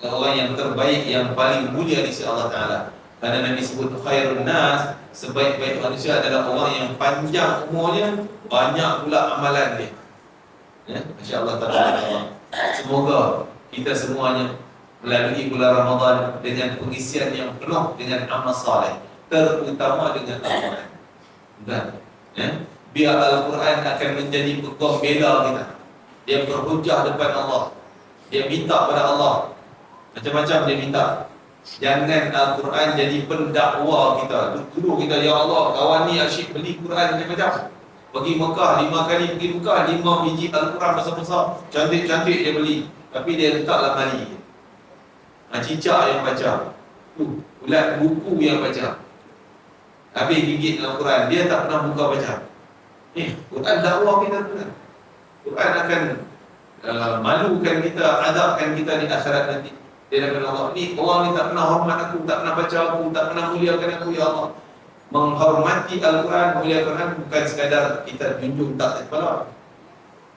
orang yang terbaik, yang paling mulia di sisi Allah Ta'ala. Karena Nabi sebut khairun nas, sebaik-baik manusia adalah orang yang panjang umurnya, banyak pula amalan dia. Masya Allah, tabarakallah. Semoga kita semuanya melalui bulan Ramadan dengan pengisian yang penuh dengan amal saleh, terutama dengan Al-Quran. Dan biar Al-Quran akan menjadi peguam bela kita. Dia berhujah depan Allah. Dia minta pada Allah, macam-macam dia minta. Jangan Al-Quran jadi pendakwa kita. Dulu kita, ya Allah, kawan ni asyik beli Quran macam-macam. Pergi Mekah 5 kali, pergi Mekah 5 biji Al-Quran besar-besar, cantik-cantik dia beli. Tapi dia letak dalam mari. Cicak yang baca, ulat buku yang baca, habis gigit Al-Quran, dia tak pernah buka baca. Quran dakwah kita pula. Quran akan malukan kita, azabkan kita di akhirat nanti. Dia akan Allah, ni orang ni tak pernah hormat aku, tak pernah baca aku, tak pernah muliakan aku, ya Allah. Menghormati Al-Quran, mulia Al-Quran bukan sekadar kita junjung tak kepala,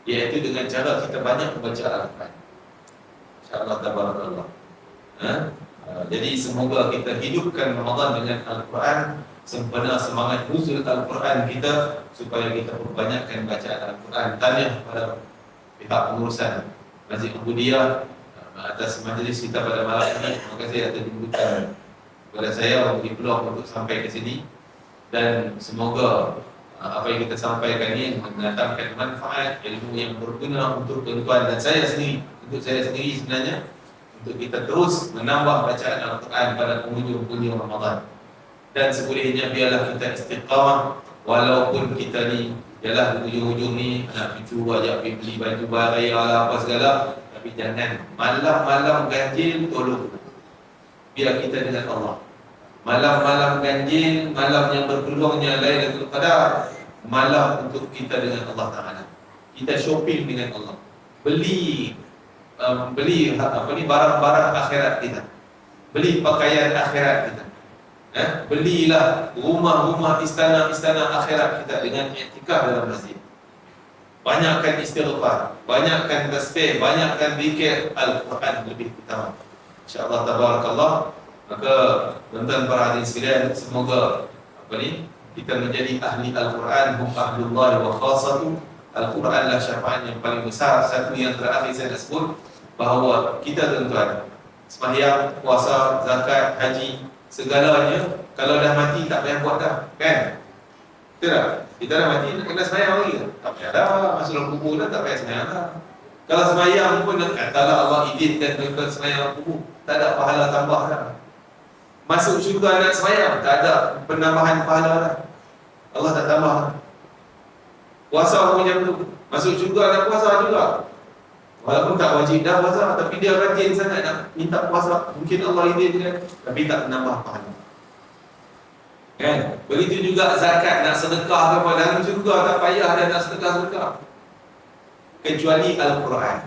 iaitu dengan cara kita banyak membaca Al-Quran. InsyaAllah, tabarakallah. Jadi semoga kita hidupkan Ramadan dengan Al-Quran, sempena semangat nuzul Al-Quran kita, supaya kita perbanyakkan bacaan Al-Quran. Tanya kepada pihak pengurusan Masjid Ubudiyah atas majlis kita pada malam ini. Terima kasih atas jemputan kepada saya memberi peluang untuk sampai ke sini. Dan semoga apa yang kita sampaikan ini mendatangkan manfaat, ilmu yang berguna untuk tuan-tuan dan saya sendiri, untuk saya sendiri sebenarnya, untuk kita terus menambah bacaan Al-Quran pada penghujung-penghujung Ramadan. Dan sebolehnya biarlah kita istiqamah, walaupun kita ni ialah hujung-hujung ni anak cucu ajak pergi beli baju barai lah apa segala, tapi jangan malam-malam ganjil tolong. Biar kita dengan Allah. Malam-malam ganjil, malam yang berpeluangnya Lailatul Qadar, malam untuk kita dengan Allah Ta'ala. Kita shopping dengan Allah, beli barang-barang akhirat kita, beli pakaian akhirat kita, belilah rumah-rumah, istana-istana akhirat kita dengan i'tikaf dalam masjid. Banyakkan istighfar, banyakkan tasbih, banyakkan zikir. Al-Quran lebih utama. InsyaAllah, tabarakallah. Maka tuan-tuan para hadirin sekalian, semoga kita menjadi ahli Al-Quran, hum ahlullah wa khasatu. Al-Quranlah syafaat yang paling besar. Satu yang terakhir saya nak sebut, bahawa kita tuan-tuan, sembahyang, puasa, zakat, haji, segalanya kalau dah mati tak payah buat dah, kan? Betul tak? Kita dah mati, nak kena sembahyang lagi ke? Tak payah dah, masuk dalam kubur dah, tak payah sembahyang dah. Kalau sembahyang pun katalah Allah izinkan kita sembahyang dalam kubur, tak ada pahala tambah dah. Masuk syurga nak sembahyang, tak ada penambahan pahala lah. Allah tak tambah. Puasa pun macam tu. Masuk syurga nak puasa juga. Walaupun tak wajib dah puasa, tapi dia rajin sangat nak minta puasa. Mungkin Allah izinkan, tapi tak menambah pahala. Kan? Begitu juga zakat, nak sedekah ke apa, dalam syurga tak payah dah nak sedekah-sedekah. Kecuali Al-Quran.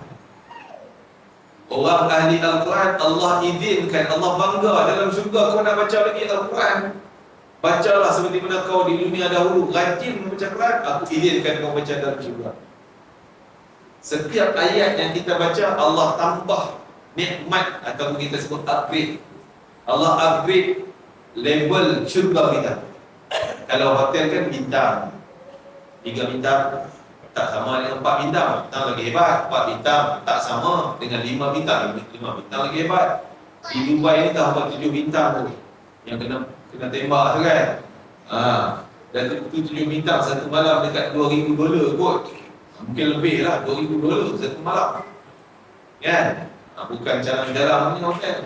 Orang ahli Al-Quran, Allah izinkan, Allah bangga dalam syurga kau nak baca lagi Al-Quran. Bacalah seperti mana kau di dunia dahulu rajin membaca Quran, aku izinkan kau baca dalam syurga. Setiap ayat yang kita baca, Allah tambah nikmat atau kita sebut upgrade. Allah upgrade level syurga kita. Kalau hotel kan bintang, 3 bintang tak sama dengan 4 bintang. Bintang lagi hebat. 4 bintang tak sama dengan 5 bintang. 5 bintang lagi hebat. Di Dubai ni tak apa 7 bintang tu yang kena tembak tu kan. Dan tu 7 bintang satu malam dekat $2,000 kot. Mungkin lebih lah, $2,000 satu malam. Kan? Bukan jalan-jalan punya hotel.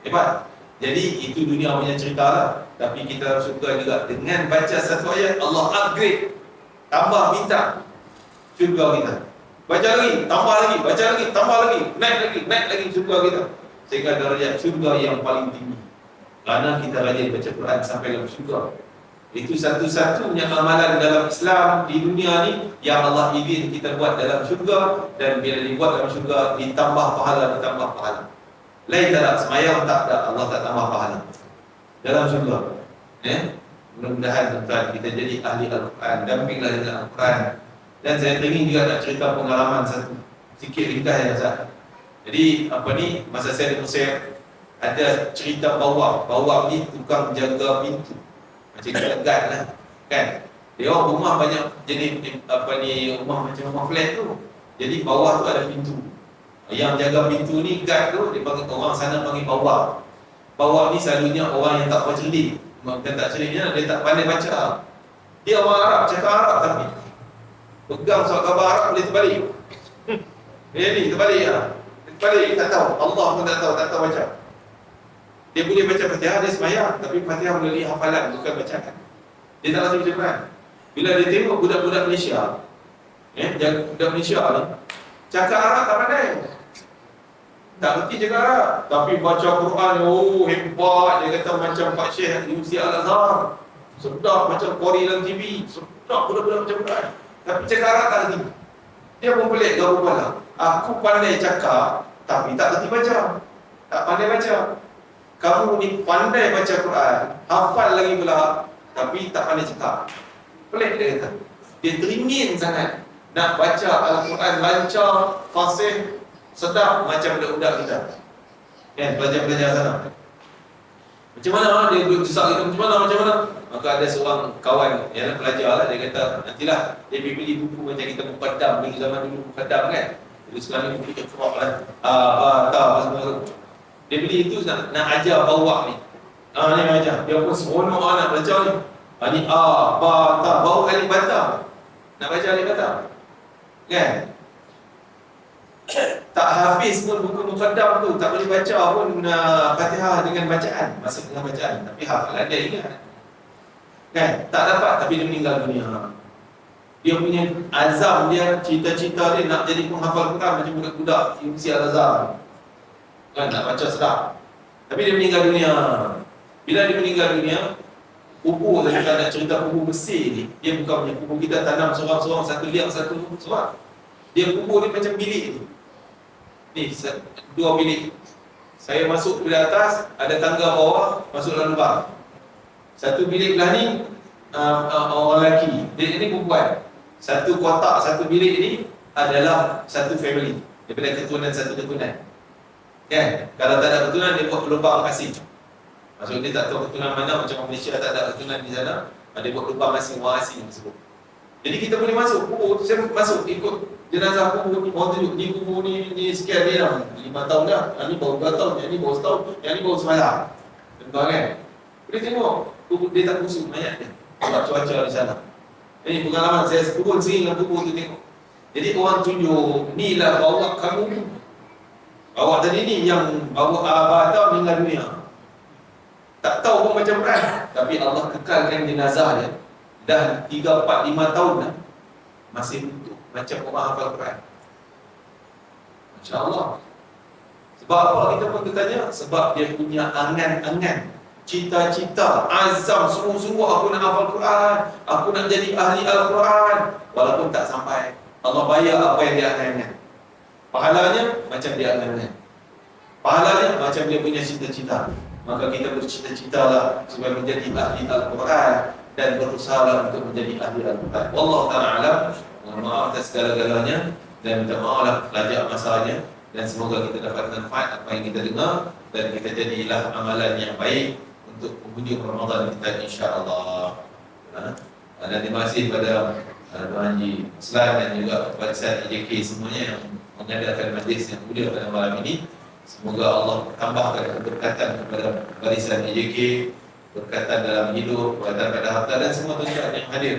Hebat. Jadi itu dunia punya cerita lah. Tapi kita suka juga dengan baca satu ayat, Allah upgrade, tambah bintang syurga kita. Baca lagi, tambah lagi, baca lagi, tambah lagi, naik lagi syurga kita. Sehingga darjat syurga yang paling tinggi. Kerana kita rajin baca Quran sampai dalam syurga. Itu satu-satunya amalan dalam Islam di dunia ni yang Allah izin kita buat dalam syurga, dan bila dibuat dalam syurga ditambah pahala. Lain tak ada, semayang tak ada, Allah tak tambah pahala dalam syurga. Mudah-mudahan tuan-tuan kita jadi ahli Al-Quran, dampinglah dengan Al-Quran. Dan saya ingin juga nak cerita pengalaman satu, sikit ringkas ya Ustaz. Jadi masa saya di Mesir, ada cerita bawah ni tukang jaga pintu, macam guard lah kan. Dia orang rumah banyak jenis rumah macam rumah flat tu. Jadi bawah tu ada pintu. Yang jaga pintu ni guard tu, dia panggil, orang sana panggil bawah. Bawah ni selalunya orang yang tak cerdik. Bukan tak cerdiknya, dia tak pandai baca. Dia orang Arab, cakap Arab tapi pegang surat khabar Arab boleh terbalik. Ni terbalik lah. Terbalik, tak tahu. Allah pun tak tahu baca. Dia boleh baca Fatihah, dia sembahyang, tapi Fatihah melalui hafalan, bukan bacaan. Dia tak rasa baca Quran. Bila dia tengok budak-budak Malaysia, budak Malaysia ni cakap Arab tak pandai, tak berhenti cakap Arab, tapi baca Quran, hebat. Dia kata macam Pak Syekh di Universiti Al-Azhar, sedap macam Qori dalam TV, sedap budak-budak macam Quran. Tapi cakap Arab tak berhenti. Dia pun pelik, garu kepala. Aku pandai cakap, tapi tak berhenti baca. Tak pandai baca. Kamu ni pandai baca Quran, hafal lagi pula, tapi tak pandai cakap. Pelik dia kata. Dia teringin sangat nak baca Al-Quran lancar, fasih, sedap macam budak-budak kita. Kan, pelajar-pelajar sana. Macam mana dia desak kita, macam mana? Maka ada seorang kawan yang pelajar lah, dia kata, nantilah dia pergi beli buku macam kita muqaddam dulu, zaman dulu muqaddam kan. Dulu sekarang ni buku ikhtiraq lah. Apa semua. Dia beli itu nak ajar bawah ni. Ni ajar. Dia pun seronok nak belajar ni. Ni bau alif bata. Nak baca alif bata. Kan? Tak habis pun buku muqaddam tu, tak boleh baca pun Fatihah dengan bacaan, masuk dengan bacaan, tapi hafalan dia ingat. Kan? Tak dapat, tapi dia meninggal dunia. Dia punya azam dia, cita-cita dia nak jadi penghafal Quran macam budak-budak Universiti Al-Azhar. Kan, nak baca sedap. Tapi dia meninggal dunia. Bila dia meninggal dunia, kubur, kita nak cerita kubur Mesir ni, dia bukan punya kubur kita tanam seorang-seorang, satu liang, satu seorang. Dia kubur dia macam bilik ni. Ni, 2 bilik. Saya masuk dari atas, ada tangga bawah, masuk dalam lubang. Satu bilik belah ni, orang lelaki. Dia ni perempuan. Satu kotak, satu bilik ni adalah satu family. Daripada keturunan, satu keturunan. Kan? Kalau tak ada keturunan, dia buat lubang asing. Maksud dia tak tahu keturunan mana, macam orang Malaysia tak ada keturunan di sana, dia buat lubang asing, orang asing tersebut. Jadi kita boleh masuk kubur, saya masuk ikut jenazah kubur ni, orang tunjuk ni kubur ni sekian dia dah 5 tahun dah, yang ni baru 2 tahun, yang ni baru setahun, yang ni baru semalam. Tuan kan? Boleh tengok kubur dia tak busuk mayat dia. Sebab cuaca di sana. Ini pengalaman saya turun sini dalam kubur tu tengok. Jadi orang tunjuk, ni lah bawa kamu. Awak tadi ni yang bawa abah tau meninggal dunia. tak tahu pun baca Quran, tapi Allah kekalkan jenazah dia dah 3, 4, 5 tahun dah masih utuh macam orang hafal Quran. Masya Allah. Sebab apa kita pun bertanya? Sebab dia punya angan-angan, cita-cita, azam, sungguh-sungguh aku nak hafal Quran, aku nak jadi ahli Al-Quran. Walaupun tak sampai, Allah bayar apa yang dia angan-angan. Pahalanya macam dia angan-angan, pahalanya macam dia punya cita-cita. Maka kita bercita-citalah supaya menjadi ahli Al-Quran dan berusahalah untuk menjadi ahli Al-Quran. Wallahu ta'ala alam. Mohon maaf atas segala-galanya dan minta maaf lah lajak masanya, dan semoga kita dapat manfaat apa yang kita dengar dan kita jadilah amalan yang baik untuk penghujung Ramadan kita, insya-Allah. Dan terima kasih kepada Tuan Haji Islam dan juga barisan EJK semuanya yang mengadakan majlis yang mulia pada malam ini. Semoga Allah tambahkan keberkatan kepada barisan EJK, berkatan dalam hidup, berkatan pada harta dan semua tuan-tuan yang hadir.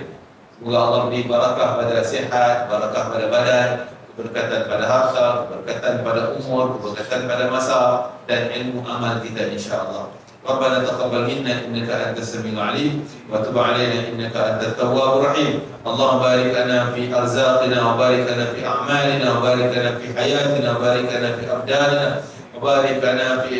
Semoga Allah beri barakah pada sihat, barakah pada badan, keberkatan pada harta, keberkatan pada umur, keberkatan pada masa dan ilmu amal kita, insya-Allah. Rabbana taqabbal minna innaka antas samiul alim wa tub alaina innaka antat tawwabur rahim. Allahumma barik lana fi arzaqina wa barik lana fi a'malina wa barik lana fi hayatina wa barik lana fi abdanina wa barik lana fi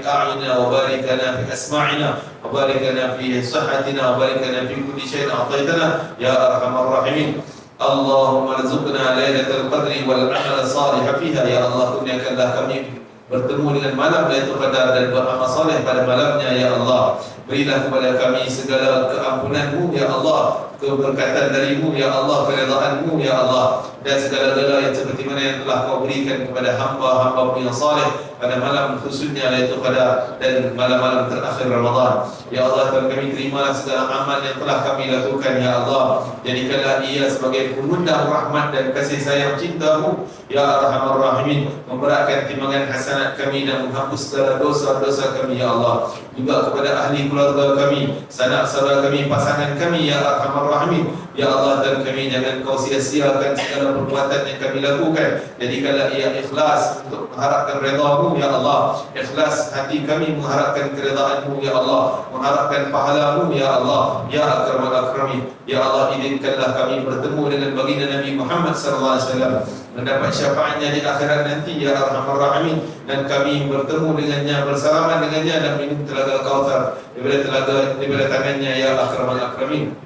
a'yunina wa barik lana fi asma'ina wa barik lana fi sihhatina wa barik lana fi kulli shay'in a'taytana ya arhamar rahimin. Allahumma rzuqna lailatul qadri wal amal salih fiha. Ya Allah, kurniakanlah kami bertemu dengan malam Lailatul Qadar dan beramal saleh pada malamnya, ya Allah. Berilah kepada kami segala keampunan-Mu, ya Allah, keberkatan dari-Mu, ya Allah, keridhaan-Mu, ya Allah, dan segala-gala yang seperti mana yang telah Kau berikan kepada hamba-hamba-Mu yang saleh pada malam khususnya Lailatul Qadar dan malam-malam terakhir Ramadan. Ya Allah, Tuhan kami, terimalah segala amal yang telah kami lakukan, ya Allah. Jadikanlah ia sebagai pengundang rahmat dan kasih sayang cinta-Mu, ya Arhamar Rahimin. Memberatkan timbangan hasanat kami dan menghapus segala dosa-dosa kami, ya Allah. Juga kepada ahli keluarga kami, sanak saudara kami, pasangan kami, ya Arhamar Rahimin. Ya Allah, dan kami jangan Kau sia-siakan segala perbuatan yang kami lakukan. Jadikanlah ia ikhlas untuk mengharapkan redha-Mu, ya Allah. Ikhlas hati kami mengharapkan keridhaan-Mu, ya Allah, mengharapkan pahala-Mu, ya Allah, ya Akramal Akramin. Ya Allah, izinkanlah kami bertemu dengan baginda Nabi Muhammad sallallahu alaihi wasallam, mendapat syafaatnya di akhirat nanti, ya Arhamar Rahimin, dan kami bertemu dengannya, bersalaman dengannya dan minum telaga Kautsar daripada tangannya, ya Akramal Akramin.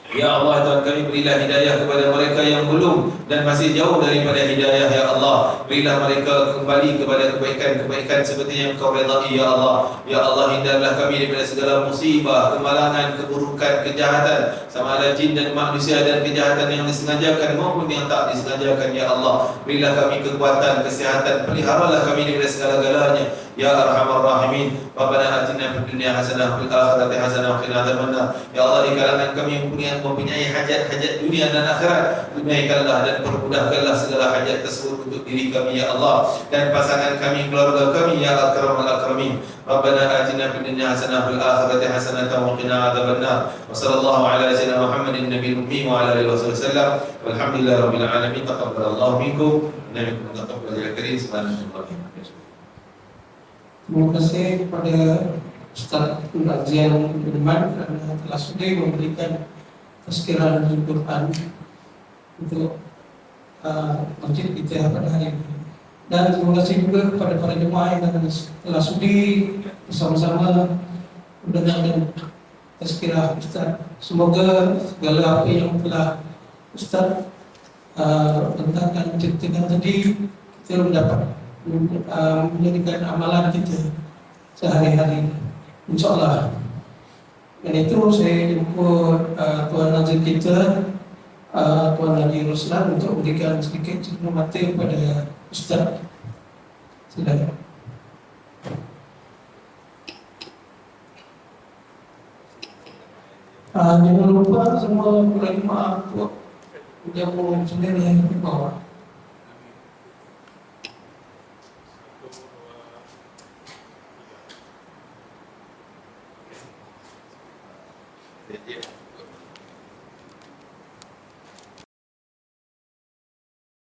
Ya Allah, Tuhan kami, berilah hidayah kepada mereka yang belum dan masih jauh daripada hidayah, ya Allah. Berilah mereka kembali kepada kebaikan-kebaikan seperti yang Kau redai, ya Allah. Ya Allah, hindarlah kami daripada segala musibah, kemalangan, keburukan, kejahatan, sama ada jin dan manusia, dan kejahatan yang disengajakan maupun yang tak disengajakan, ya Allah. Berilah kami kekuatan, kesihatan, peliharalah kami daripada segala-galanya, ya Arhamar Rahimin. Rabbana atina fid dunya hasanah wa fil akhirati hasanah wa qina adzabannar. Ya Allah, di kalangan kami mempunyai hajat-hajat dunia dan akhirat, tunaikanlah dan permudahkanlah segala hajat tersebut untuk diri kami, ya Allah, dan pasangan kami, keluarga kami, ya Akramal Akramin. Rabbana atina fid dunya hasanah wa fil akhirati hasanah wa qina adzabannar. Wa sallallahu ala sayyidina Muhammadin nabiyil ummi wa ala alihi wasallam. Walhamdulillahirabbil alamin. Taqabbalallahu minkum wa minkum taqabbal karim. Subhanallah. Terima kasih kepada Ustaz Azzian Firman kerana telah sudi memberikan tazkirah Al-Quran untuk masjid kita pada hari ini. Dan terima kasih juga kepada para jemaah yang telah sudi bersama-sama mendengarkan tazkirah Ustaz. Semoga segala apa yang telah Ustaz tentangkan ceritakan tadi kita mendapat menjadikan amalan kita sehari-hari, insyaAllah. Dan itu saya jemput Tuan Nazir kita, Tuan Haji Ruslan, untuk berikan sedikit cerita mata kepada Ustaz. Silakan. Jangan lupa semua ulama untuk menjamu sendiri yang di bawah. Yeah.